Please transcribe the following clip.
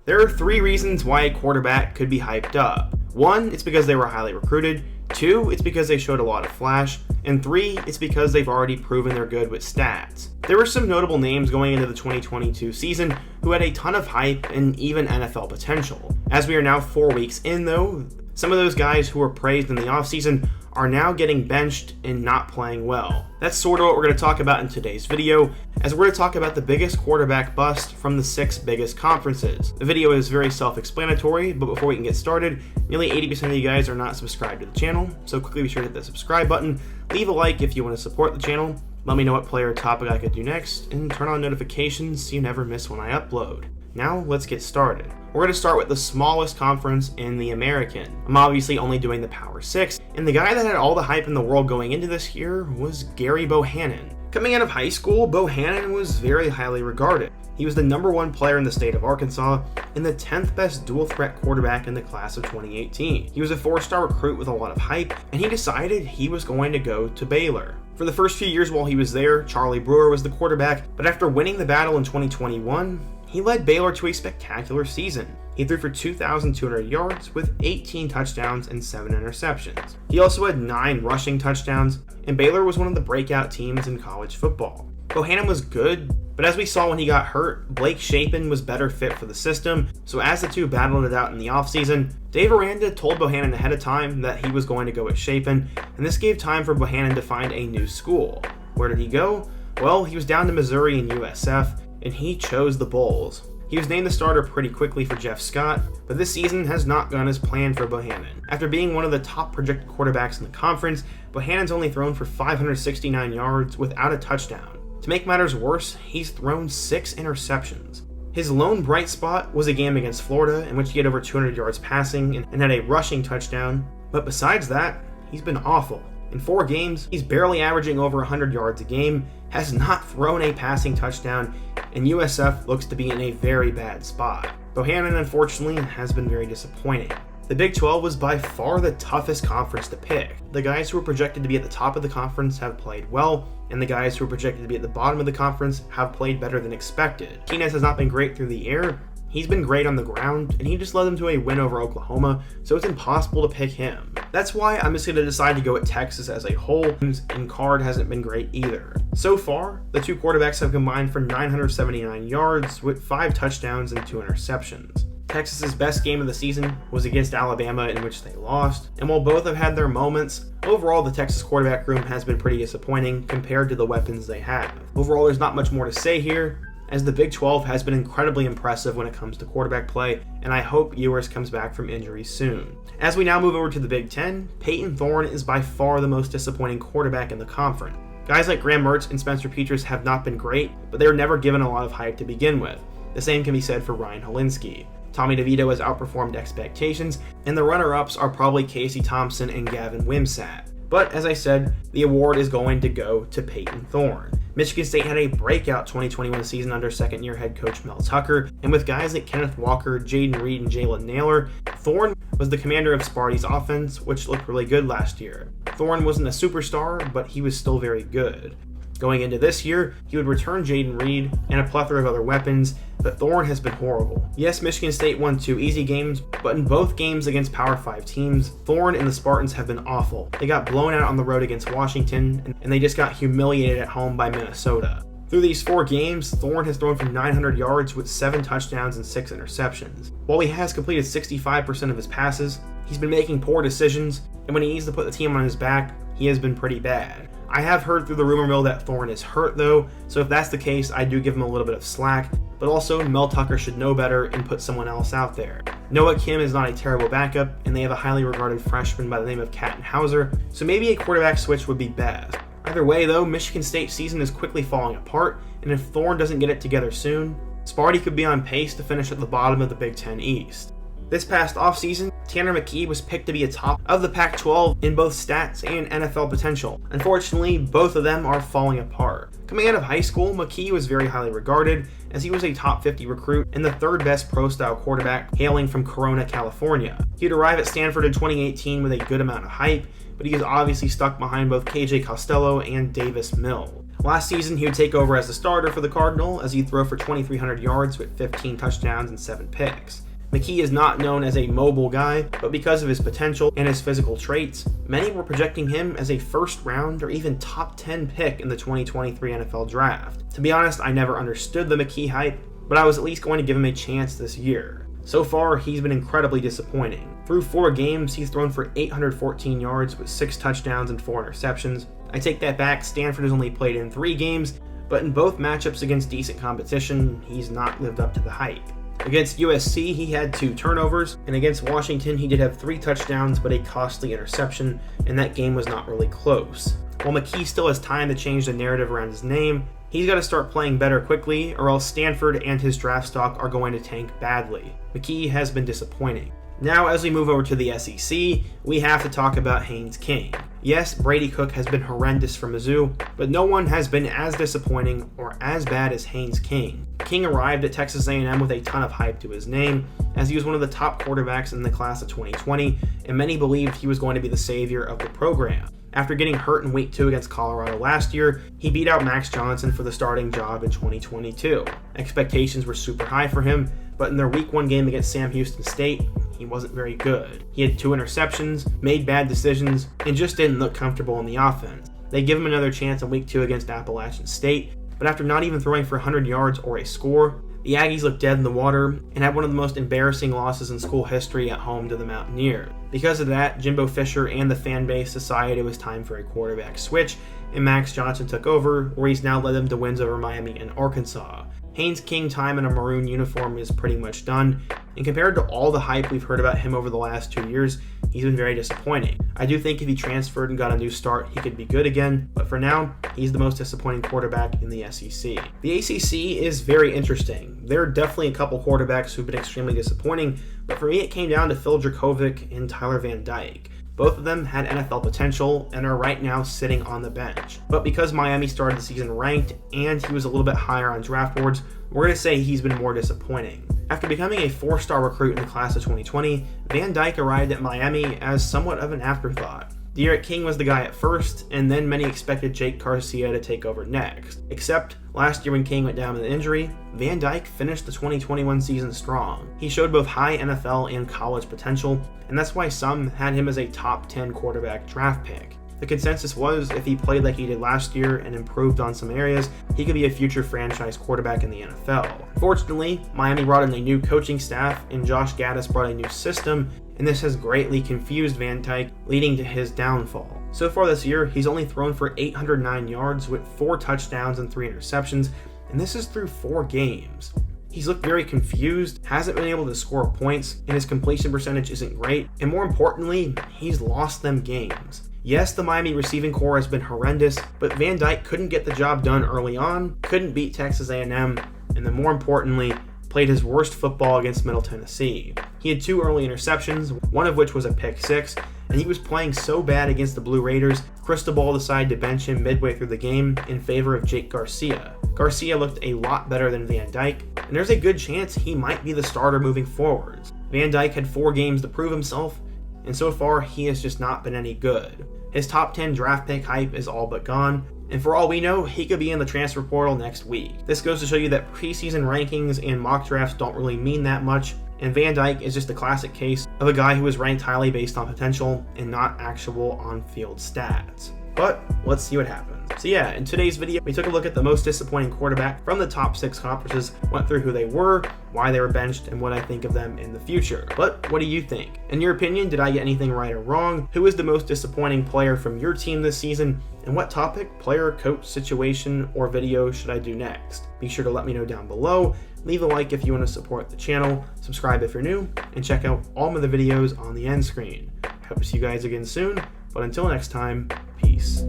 There are 3 reasons why a quarterback could be hyped up. 1, it's because they were highly recruited. 2, it's because they showed a lot of flash. And 3, it's because they've already proven they're good with stats. There were some notable names going into the 2022 season who had a ton of hype and even NFL potential. As we are now 4 weeks in though, some of those guys who were praised in the offseason are now getting benched and not playing well. That's sort of what we're going to talk about in today's video, as we're going to talk about the biggest quarterback bust from the 6 biggest conferences. The video is very self-explanatory, but before we can get started, nearly 80% of you guys are not subscribed to the channel, so quickly be sure to hit the subscribe button, leave a like if you want to support the channel, let me know what player or topic I could do next, and turn on notifications so you never miss when I upload. Now, let's get started. We're going to start with the smallest conference in the American. I'm obviously only doing the Power 6, and the guy that had all the hype in the world going into this year was Gerry Bohanon. Coming out of high school, Bohanon was very highly regarded. He was the #1 player in the state of Arkansas and the 10th best dual-threat quarterback in the class of 2018. He was a 4-star recruit with a lot of hype, and he decided he was going to go to Baylor. For the first few years while he was there, Charlie Brewer was the quarterback, but after winning the battle in 2021, he led Baylor to a spectacular season. He threw for 2,200 yards with 18 touchdowns and 7 interceptions. He also had 9 rushing touchdowns, and Baylor was one of the breakout teams in college football. Bohanon was good, but as we saw when he got hurt, Blake Shapen was better fit for the system, so as the two battled it out in the offseason, Dave Aranda told Bohanon ahead of time that he was going to go with Shapen, and this gave time for Bohanon to find a new school. Where did he go? Well, he was down to Missouri and USF, and he chose the Bulls. He was named the starter pretty quickly for Jeff Scott, but this season has not gone as planned for Bohanon. After being one of the top projected quarterbacks in the conference, Bohanon's only thrown for 569 yards without a touchdown. To make matters worse, he's thrown 6 interceptions. His lone bright spot was a game against Florida in which he had over 200 yards passing and had a rushing touchdown, but besides that, he's been awful. In 4 games, he's barely averaging over 100 yards a game, has not thrown a passing touchdown, and USF looks to be in a very bad spot. Bohanon, unfortunately, has been very disappointing. The Big 12 was by far the toughest conference to pick. The guys who were projected to be at the top of the conference have played well, and the guys who were projected to be at the bottom of the conference have played better than expected. Martinez has not been great through the air. He's been great on the ground, and he just led them to a win over Oklahoma, so it's impossible to pick him. That's why I'm just going to decide to go with Texas as a whole, and Card hasn't been great either. So far, the 2 quarterbacks have combined for 979 yards with 5 touchdowns and 2 interceptions. Texas's best game of the season was against Alabama, in which they lost, and while both have had their moments, overall the Texas quarterback room has been pretty disappointing compared to the weapons they have. Overall, there's not much more to say here, as the Big 12 has been incredibly impressive when it comes to quarterback play, and I hope Ewers comes back from injury soon. As we now move over to the Big 10, Peyton Thorne is by far the most disappointing quarterback in the conference. Guys like Graham Mertz and Spencer Petras have not been great, but they were never given a lot of hype to begin with. The same can be said for Ryan Helinski. Tommy DeVito has outperformed expectations, and the runner-ups are probably Casey Thompson and Gavin Wimsatt. But as I said, the award is going to go to Peyton Thorne. Michigan State had a breakout 2021 season under second-year head coach Mel Tucker, and with guys like Kenneth Walker, Jaden Reed, and Jalen Naylor, Thorne was the commander of Sparty's offense, which looked really good last year. Thorne wasn't a superstar, but he was still very good. Going into this year, he would return Jaden Reed and a plethora of other weapons, but Thorne has been horrible. Yes, Michigan State won 2 easy games, but in both games against Power 5 teams, Thorne and the Spartans have been awful. They got blown out on the road against Washington, and they just got humiliated at home by Minnesota. Through these 4 games, Thorne has thrown for 900 yards with 7 touchdowns and 6 interceptions. While he has completed 65% of his passes, he's been making poor decisions, and when he needs to put the team on his back, he has been pretty bad. I have heard through the rumor mill that Thorne is hurt though, so if that's the case, I do give him a little bit of slack, but also Mel Tucker should know better and put someone else out there. Noah Kim is not a terrible backup, and they have a highly regarded freshman by the name of Catton Hauser, so maybe a quarterback switch would be best. Either way though, Michigan State's season is quickly falling apart, and if Thorne doesn't get it together soon, Sparty could be on pace to finish at the bottom of the Big 10 East. This past offseason, Tanner McKee was picked to be a top of the Pac-12 in both stats and NFL potential. Unfortunately, both of them are falling apart. Coming out of high school, McKee was very highly regarded, as he was a top 50 recruit and the 3rd best pro-style quarterback hailing from Corona, California. He'd arrive at Stanford in 2018 with a good amount of hype, but he is obviously stuck behind both KJ Costello and Davis Mills. Last season, he would take over as the starter for the Cardinal as he'd throw for 2,300 yards with 15 touchdowns and 7 picks. McKee is not known as a mobile guy, but because of his potential and his physical traits, many were projecting him as a first round or even top 10 pick in the 2023 NFL Draft. To be honest, I never understood the McKee hype, but I was at least going to give him a chance this year. So far, he's been incredibly disappointing. Through 4 games, he's thrown for 814 yards with 6 touchdowns and 4 interceptions. I take that back, Stanford has only played in 3 games, but in both matchups against decent competition, he's not lived up to the hype. Against USC, he had 2 turnovers, and against Washington, he did have 3 touchdowns but a costly interception, and that game was not really close. While McKee still has time to change the narrative around his name, he's got to start playing better quickly, or else Stanford and his draft stock are going to tank badly. McKee has been disappointing. Now, as we move over to the SEC, we have to talk about Haynes King. Yes, Brady Cook has been horrendous for Mizzou, but no one has been as disappointing or as bad as Haynes King. King arrived at Texas A&M with a ton of hype to his name, as he was one of the top quarterbacks in the class of 2020, and many believed he was going to be the savior of the program. After getting hurt in Week 2 against Colorado last year, he beat out Max Johnson for the starting job in 2022. Expectations were super high for him, but in their Week 1 game against Sam Houston State, he wasn't very good. He had 2 interceptions, made bad decisions, and just didn't look comfortable in the offense. They give him another chance in Week 2 against Appalachian State, but after not even throwing for 100 yards or a score, the Aggies looked dead in the water and had one of the most embarrassing losses in school history at home to the Mountaineers. Because of that, Jimbo Fisher and the fan base decided it was time for a quarterback switch, and Max Johnson took over, where he's now led them to wins over Miami and Arkansas. Haynes King time in a maroon uniform is pretty much done, and compared to all the hype we've heard about him over the last 2 years, he's been very disappointing. I do think if he transferred and got a new start, he could be good again, but for now, he's the most disappointing quarterback in the SEC. The ACC is very interesting. There are definitely a couple quarterbacks who've been extremely disappointing, but for me it came down to Phil Dracovic and Tyler Van Dyke. Both of them had NFL potential and are right now sitting on the bench. But because Miami started the season ranked and he was a little bit higher on draft boards, we're going to say he's been more disappointing. After becoming a 4-star recruit in the class of 2020, Van Dyke arrived at Miami as somewhat of an afterthought. De'Aaron King was the guy at first, and then many expected Jake Garcia to take over next. Except, last year when King went down with an injury, Van Dyke finished the 2021 season strong. He showed both high NFL and college potential, and that's why some had him as a top 10 quarterback draft pick. The consensus was if he played like he did last year and improved on some areas, he could be a future franchise quarterback in the NFL. Fortunately, Miami brought in a new coaching staff, and Josh Gattis brought a new system, and this has greatly confused Van Dyke, leading to his downfall. So far this year, he's only thrown for 809 yards with 4 touchdowns and 3 interceptions, and this is through 4 games. He's looked very confused, hasn't been able to score points, and his completion percentage isn't great, and more importantly, he's lost them games. Yes, the Miami receiving core has been horrendous, but Van Dyke couldn't get the job done early on, couldn't beat Texas A&M, and then more importantly, played his worst football against Middle Tennessee. He had 2 early interceptions, one of which was a pick 6, and he was playing so bad against the Blue Raiders, Cristobal decided to bench him midway through the game in favor of Jake Garcia. Garcia looked a lot better than Van Dyke, and there's a good chance he might be the starter moving forwards. Van Dyke had 4 games to prove himself, and so far he has just not been any good. His top 10 draft pick hype is all but gone, and for all we know, he could be in the transfer portal next week. This goes to show you that preseason rankings and mock drafts don't really mean that much, and Van Dyke is just a classic case of a guy who was ranked highly based on potential and not actual on-field stats. But let's see what happens. So yeah, in today's video, we took a look at the most disappointing quarterback from the top 6 conferences, went through who they were, why they were benched, and what I think of them in the future. But what do you think? In your opinion, did I get anything right or wrong? Who is the most disappointing player from your team this season? And what topic, player, coach, situation, or video should I do next? Be sure to let me know down below. Leave a like if you want to support the channel, subscribe if you're new, and check out all my other videos on the end screen. Hope to see you guys again soon, but until next time, peace.